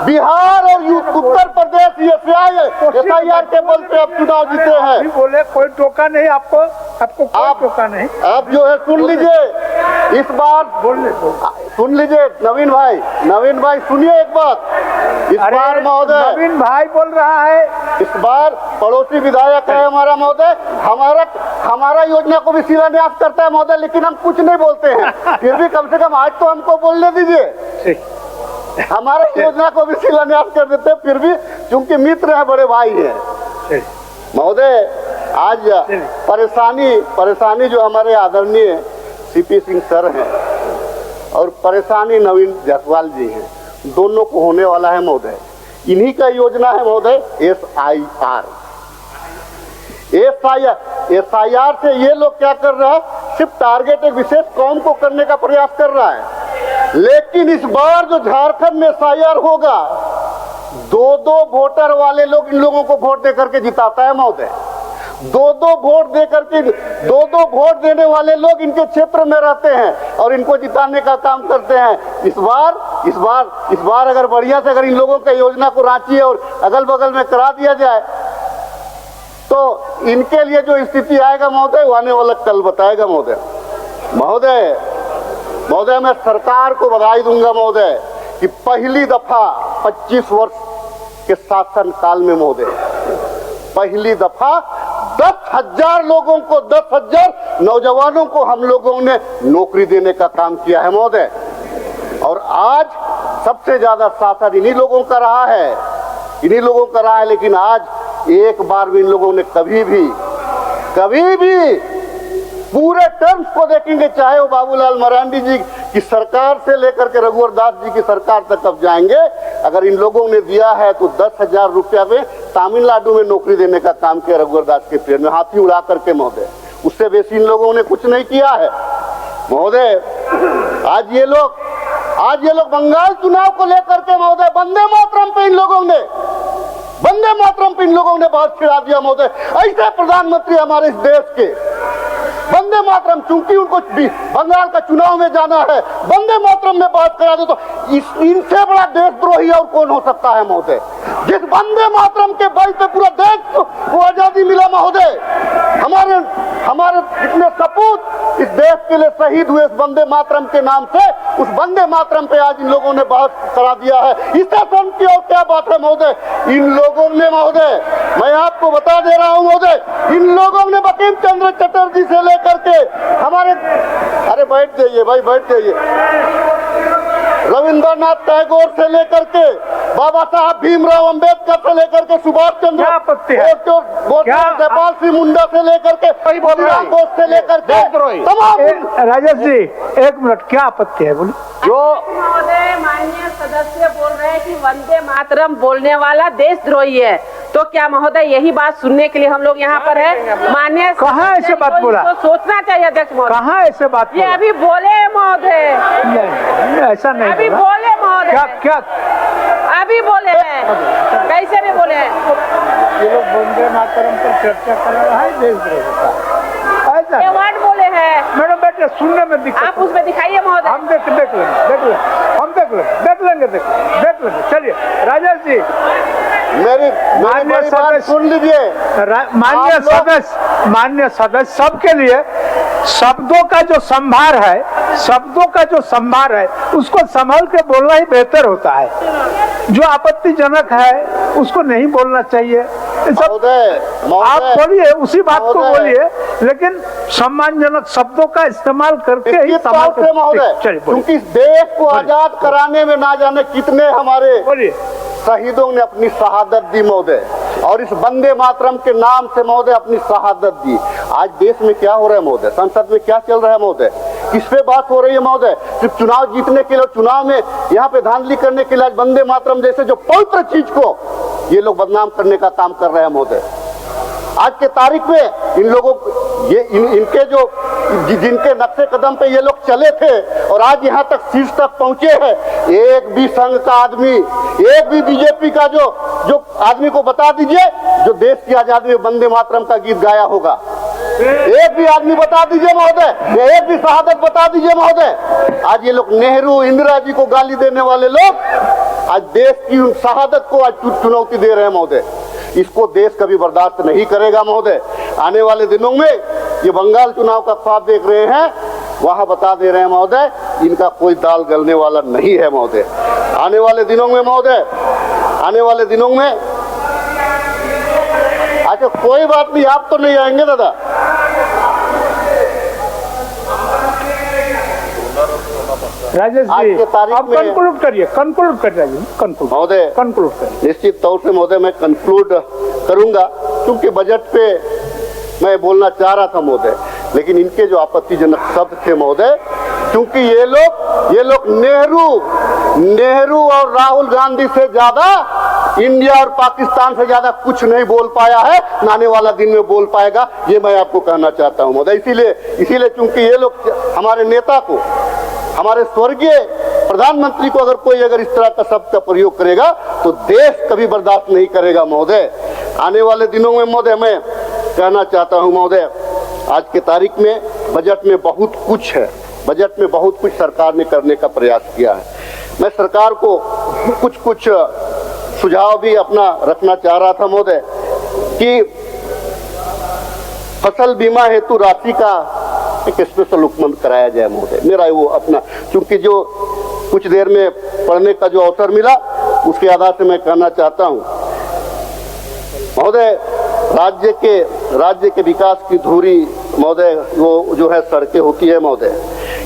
बिहार और उत्तर प्रदेश SIR के बल पे अब चुनाव जीते हैं। बोले कोई टोका नहीं आपको कोई टोका नहीं। आप जो है सुन लीजिए, इस बार सुन लीजिए नवीन भाई सुनिए एक बात। इस बार महोदय नवीन भाई बोल रहा है, इस बार पड़ोसी विधायक है हमारा महोदय, हमारा योजना को भी शिलान्यास करता है महोदय, लेकिन हम कुछ नहीं बोलते हैं। फिर भी कम से कम आज तो हमको बोलने दीजिए। हमारा योजना को भी शिलान्यास कर देते हैं, फिर भी क्योंकि मित्र है, बड़े भाई है महोदय। आज परेशानी जो हमारे आदरणीय CP सिंह सर हैं और परेशानी नवीन जायसवाल जी हैं, दोनों को होने वाला है महोदय। इन्हीं का योजना है महोदय SIR से ये लोग क्या कर रहा है, सिर्फ टारगेट एक विशेष कौम को करने का प्रयास कर रहा है। लेकिन इस बार जो झारखंड में SIR होगा, 2-2 वोटर वाले लोग इन लोगों को वोट दे करके जिताता है महोदय। 2-2 वोट देने वाले लोग इनके क्षेत्र में रहते हैं और इनको जिताने का काम करते हैं। इस बार अगर बढ़िया से अगर इन लोगों का योजना को रांची और अगल बगल में करा दिया जाए तो इनके लिए जो स्थिति आएगा महोदय, वो आने वाला कल बताएगा महोदय। मैं सरकार को बधाई दूंगा महोदय कि पहली दफा 25 वर्ष के शासन काल में महोदय, पहली दफा 10,000 लोगों को, 10,000 नौजवानों को हम लोगों ने नौकरी देने का काम किया है महोदय। और आज सबसे ज्यादा शासन इन्हीं लोगों का रहा है, लेकिन आज एक बार भी इन लोगों ने कभी भी पूरे टर्म्स को देखेंगे, चाहे वो बाबूलाल मरांडी जी की सरकार से लेकर के रघुवर दास जी की सरकार तक अब जाएंगे, अगर इन लोगों ने दिया है तो 10,000 रुपया में तमिलनाडु में नौकरी देने का काम किया रघुवर दास के पेड़ में हाथी उड़ा करके महोदय। उससे बेसी इन लोगों ने कुछ नहीं किया है महोदय। आज ये लोग बंगाल चुनाव को लेकर के महोदय वंदे मातरम पे इन लोगों ने बात छिड़ा दिया महोदय। ऐसे प्रधानमंत्री हमारे इस देश के वंदे मातरम, चूंकि उनको बंगाल का चुनाव में जाना है, वंदे मातरम में बात करा दे तो इनसे बड़ा देशद्रोही और कौन हो सकता है महोदय। जिस वंदे मातरम के बल पे पूरा देश को आजादी मिला महोदय, हमारे जितने सपूत इस देश के लिए शहीद हुए इस वंदे मातरम के नाम से, उस वंदे मातरम पे आज इन लोगों ने बात करा दिया है। इससे सुन की और क्या बात है महोदय। इन लोगों ने महोदय, मैं आपको बता दे रहा हूं महोदय, इन लोगों ने बंकिम चंद्र चटर्जी से लेकर के हमारे, अरे बैठ जाइए भाई, बैठ जाइए, रविंद्रनाथ टैगोर से लेकर के बाबा साहब भीमराव अंबेडकर से लेकर के सुभाष चंद्र जयपाल सिंह मुंडा से लेकर के बोस से लेकर के तमाम। राजेश जी एक मिनट, क्या आपत्ति है बोलिए। जो महोदय माननीय सदस्य बोल रहे हैं कि वंदे मातरम बोलने वाला देशद्रोही है, तो क्या महोदय यही बात सुनने के लिए हम लोग यहाँ पर है? माननीय कहाँ ऐसे बात बोला? तो सोचना चाहिए अध्यक्ष महोदय, कहाँ ऐसे बात ये अभी बोले महोदय, ऐसा नहीं अभी बोले महोदय, क्या अभी बोले हैं, कैसे भी बोले हैं। ये लोग वंदे मातरम पर चर्चा कर रहा है देशद्रोह का, ऐसा ये वर्ड बोले हैं मैडम। बेटे सुनने में दिक्कत, आप उसमें दिखाइए महोदय। हम देख लेंगे। चलिए राजेश जी, मेरी बात सुन लीजिए। मान्य सदस्य, सबके लिए शब्दों का जो संभार है उसको संभल के बोलना ही बेहतर होता है। जो आपत्तिजनक है उसको नहीं बोलना चाहिए। आप बोलिए, उसी बात को बोलिए, लेकिन सम्मानजनक शब्दों का इस्तेमाल करके ही क्योंकि देश को आजाद कराने में ना जाने कितने हमारे शहीदों ने अपनी शहादत दी महोदय, और इस वंदे मातरम के नाम से महोदय अपनी शहादत दी। आज देश में क्या हो रहा है महोदय, संसद में क्या चल रहा है महोदय, किस पे बात हो रही है महोदय? सिर्फ चुनाव जीतने के लिए, चुनाव में यहाँ पे धांधली करने के लिए आज वंदे मातरम जैसे जो पवित्र चीज को ये लोग बदनाम करने का काम कर रहे हैं महोदय। आज के तारीख में इन लोगों इनके जो जिनके नक्शे कदम पे ये लोग चले थे और आज यहाँ तक शीर्ष तक पहुंचे हैं, एक भी संघ का आदमी, एक भी बीजेपी का जो आदमी को बता दीजिए जो देश की आजादी में वंदे मातरम का गीत गाया होगा। एक भी आदमी बता दीजिए महोदय, या एक भी शहादत बता दीजिए महोदय। आज ये लोग नेहरू इंदिरा जी को गाली देने वाले लोग आज देश की उन शहादत को आज चुनौती दे रहे हैं महोदय। इसको देश कभी बर्दाश्त नहीं करेगा महोदय। आने वाले दिनों में ये बंगाल चुनाव का ख्वाब देख रहे हैं, वहां बता दे रहे हैं महोदय, इनका कोई दाल गलने वाला नहीं है महोदय। आने वाले दिनों में महोदय, आने वाले दिनों में, अच्छा कोई बात नहीं, आप तो नहीं आएंगे दादा। राजेश जी आप कंक्लूड करिए, कंक्लूड कर राजेश, कंक्लूड महोदय, कंक्लूड करिए। निश्चित तौर से महोदय मैं कंक्लूड करूंगा, क्योंकि बजट पे मैं बोलना चाह रहा था महोदय, लेकिन इनके जो आपत्तिजनक शब्द थे महोदय, क्योंकि ये लोग नेहरू और राहुल गांधी से ज्यादा, इंडिया और पाकिस्तान से ज्यादा कुछ नहीं बोल पाया है, आने वाला दिन में बोल पाएगा, ये मैं आपको कहना चाहता हूं महोदय। इसीलिए चूंकि ये लोग हमारे नेता को, हमारे स्वर्गीय प्रधानमंत्री को अगर इस तरह का शब्द का प्रयोग करेगा तो देश कभी बर्दाश्त नहीं करेगा महोदय। आने वाले दिनों में महोदय मैं कहना चाहता हूं महोदय, आज के तारीख में बजट में बहुत कुछ है, बजट में बहुत कुछ सरकार ने करने का प्रयास किया है। मैं सरकार को कुछ सुझाव भी अपना रखना चाह रहा था महोदय कि फसल बीमा हेतु राशि का एक स्पेशल उपलब्ध कराया जाए महोदय। मेरा वो अपना, क्योंकि जो कुछ देर में पढ़ने का जो अवसर मिला उसके आधार से मैं कहना चाहता हूं महोदय, राज्य के विकास की धुरी महोदय, वो जो है सड़कें होती है महोदय।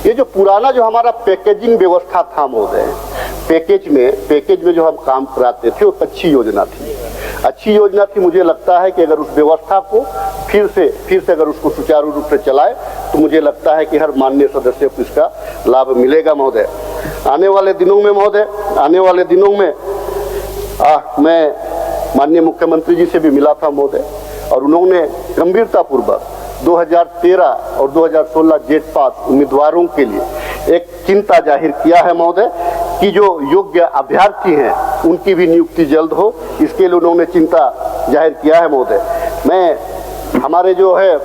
ये जो पुराना जो हमारा पैकेजिंग व्यवस्था था महोदय, पैकेज में जो हम काम कराते थे, वो अच्छी योजना थी। मुझे लगता है कि अगर उस व्यवस्था को फिर से अगर उसको सुचारू रूप से चलाए तो मुझे लगता है कि हर माननीय सदस्य को इसका लाभ मिलेगा महोदय। आने वाले दिनों में मैं माननीय मुख्यमंत्री जी से भी मिला था महोदय, और उन्होंने गंभीरता पूर्वक 2013 और 2016 जेट पास उम्मीदवारों के लिए एक चिंता जाहिर किया है महोदय कि जो योग्य अभ्यर्थी हैं उनकी भी नियुक्ति जल्द हो, इसके लिए उन्होंने चिंता जाहिर किया है महोदय। मैं हमारे जो है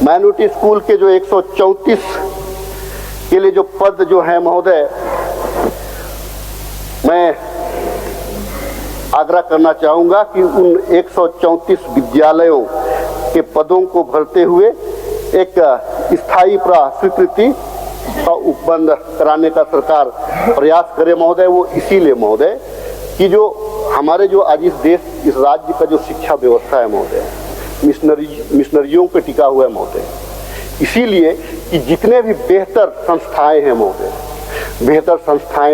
माइनॉरिटी स्कूल के जो 134 के लिए जो पद जो है महोदय, मैं आग्रह करना चाहूंगा कि उन 134 विद्यालयों के पदों को भरते हुए एक स्थायी स्वीकृति का उपबंध कराने का सरकार प्रयास करे महोदय। वो इसीलिए महोदय कि जो हमारे जो आज इस राज्य का जो शिक्षा व्यवस्था है महोदय, मिशनरियों पे टिका हुआ है महोदय। इसीलिए कि जितने भी बेहतर संस्थाएं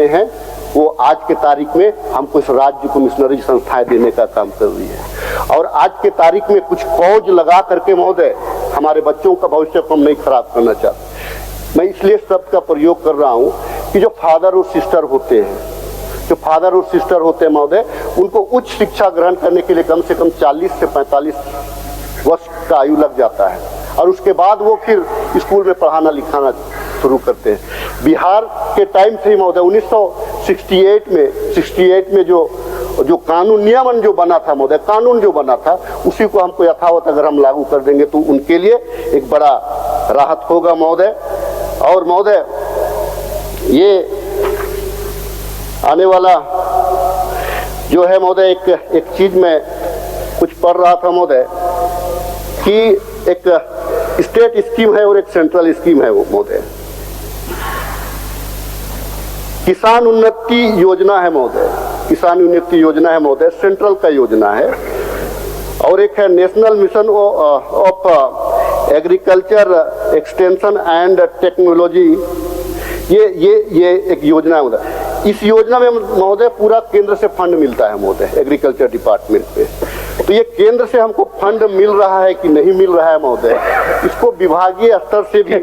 हैं वो आज के तारीख में हमको इस राज्य को मिशनरी संस्थाएं देने का काम कर रही है, और आज के तारीख में कुछ कौज लगा करके महोदय हमारे बच्चों का भविष्य को हम नहीं खराब करना चाहते। मैं इसलिए शब्द का प्रयोग कर रहा हूँ कि जो फादर और सिस्टर होते हैं महोदय, उनको उच्च शिक्षा ग्रहण करने के लिए कम से कम 40 से 45 वर्ष का आयु लग जाता है, और उसके बाद वो फिर स्कूल में पढ़ाना लिखाना शुरू करते हैं। बिहार के टाइम से ही महोदय 1968 में जो कानून नियमन जो बना था महोदय, कानून जो बना था उसी को हमको यथावत अगर हम लागू कर देंगे तो उनके लिए एक बड़ा राहत होगा महोदय। और महोदय ये आने वाला जो है महोदय, एक चीज में कुछ पढ़ रहा था महोदय कि एक स्टेट स्कीम है और एक सेंट्रल स्कीम है वो महोदय, किसान उन्नति योजना है महोदय, सेंट्रल का योजना है, और एक है national mission of agriculture extension and technology. ये एक योजना है महोदय। इस योजना में महोदय पूरा केंद्र से फंड मिलता है महोदय, एग्रीकल्चर डिपार्टमेंट पे। तो ये केंद्र से हमको फंड मिल रहा है कि नहीं मिल रहा है महोदय, इसको विभागीय स्तर से भी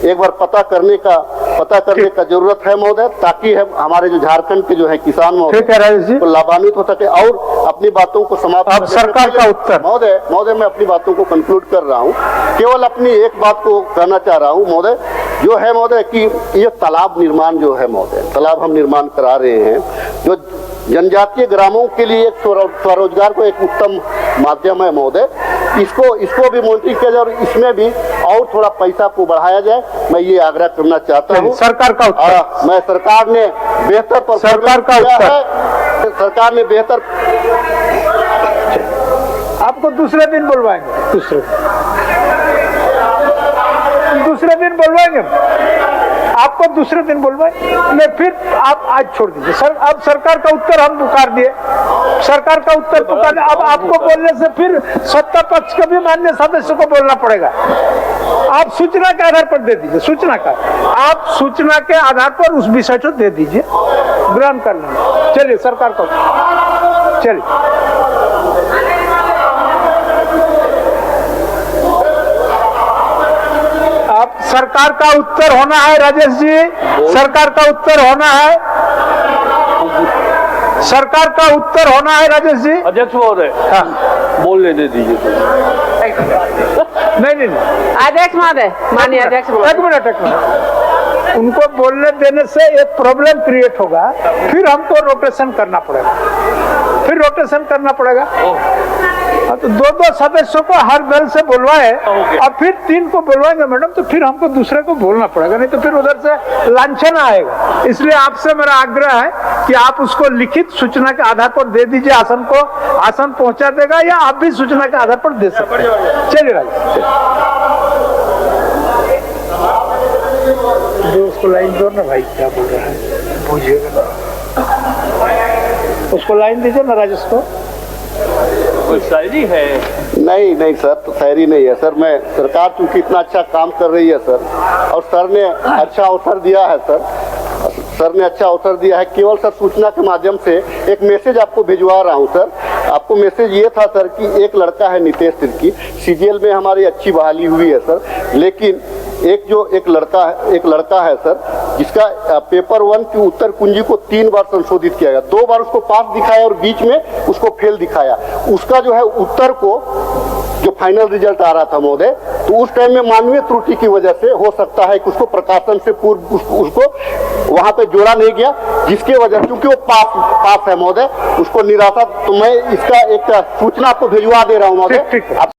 एक बार पता करने का जरूरत है महोदय, ताकि हमारे जो झारखंड के जो है किसान महोदय लाभान्वित हो सके और अपनी बातों को समाप्त। सरकार का उत्तर महोदय मैं अपनी बातों को कंक्लूड कर रहा हूँ, केवल अपनी एक बात को कहना चाह रहा हूँ महोदय, जो है महोदय कि ये तालाब निर्माण जो है महोदय, तालाब हम निर्माण करा रहे हैं, जो जनजातीय ग्रामों के लिए एक स्वरोजगार को एक उत्तम माध्यम है महोदय। इसको भी मॉनिटरिंग किया जाए और इसमें भी और थोड़ा पैसा को बढ़ाया जाए। मैं ये आग्रह करना चाहता हूँ। सरकार का उत्तर। मैं सरकार ने बेहतर सरकार का उत्तर। सरकार ने बेहतर। आपको दूसरे दिन बुलवाएंगे, दूसरे दिन बुलवाएंगे, आपको दूसरे दिन बुलवाएंगे। फिर आप आज छोड़ दीजिए सर। अब सरकार का उत्तर हम पुकार दिए, सरकार का उत्तर पुकार दिए। अब आपको बोलने से फिर सत्ता पक्ष के भी मान्य सदस्य को बोलना पड़ेगा। आप सूचना के आधार पर दे दीजिए, सूचना का आप सूचना के आधार पर उस विषय को दे दीजिए, ग्रहण कर लेंगे। चलिए सरकार का, चलिए अब सरकार का उत्तर होना है। राजेश जी, सरकार का उत्तर होना है, सरकार का उत्तर होना है। राजेश जी। अध्यक्ष महोदय, हाँ, बोलने दे दीजिए। नहीं, अध्यक्ष महोदय, माननीय अध्यक्ष महोदय, एक मिनट, उनको बोलने देने से एक प्रॉब्लम क्रिएट होगा, फिर हमको रोटेशन करना पड़ेगा, फिर रोटेशन करना पड़ेगा। तो दो सदस्यों को हर दल से बुलवाए और फिर 3 को बुलवाएंगे मैडम, तो फिर हमको दूसरे को बोलना पड़ेगा, नहीं तो फिर उधर से लांछन आएगा। इसलिए आपसे मेरा आग्रह है कि आप उसको लिखित सूचना के आधार पर दे दीजिए, आसन को, आसन पहुंचा देगा, या आप भी सूचना के आधार पर दे सकते हैं। चलिए राजेश, उसको लाइन दो ना भाई, क्या बोल रहा है बुझिएगा, उसको लाइन दीजिए ना राजेश को। कोई शायरी है? नहीं सर, तो शायरी नहीं है सर। मैं सरकार चूंकि इतना अच्छा काम कर रही है सर, और सर ने अच्छा अवसर दिया है सर ने अच्छा अवसर दिया है। केवल सर सूचना के माध्यम से एक मैसेज आपको भिजवा रहा हूँ सर। आपको मैसेज ये था सर कि एक लड़का है नितेश तिर्की, सीजीएल में हमारी अच्छी बहाली हुई है सर, लेकिन एक लड़का है सर जिसका पेपर 1 की उत्तर कुंजी को 3 बार संशोधित किया गया, 2 बार उसको पास दिखाया और बीच में उसको फेल दिखाया। उसका जो है उत्तर को जो फाइनल रिजल्ट आ रहा था महोदय, तो उस टाइम में मानवीय त्रुटि की वजह से हो सकता है कि उसको प्रकाशन से पूर्व उसको वहां पे जोड़ा नहीं गया, जिसके वजह क्योंकि वो पास है महोदय, उसको निराशा। तो मैं इसका एक सूचना आपको भिजवा दे रहा हूँ महोदय।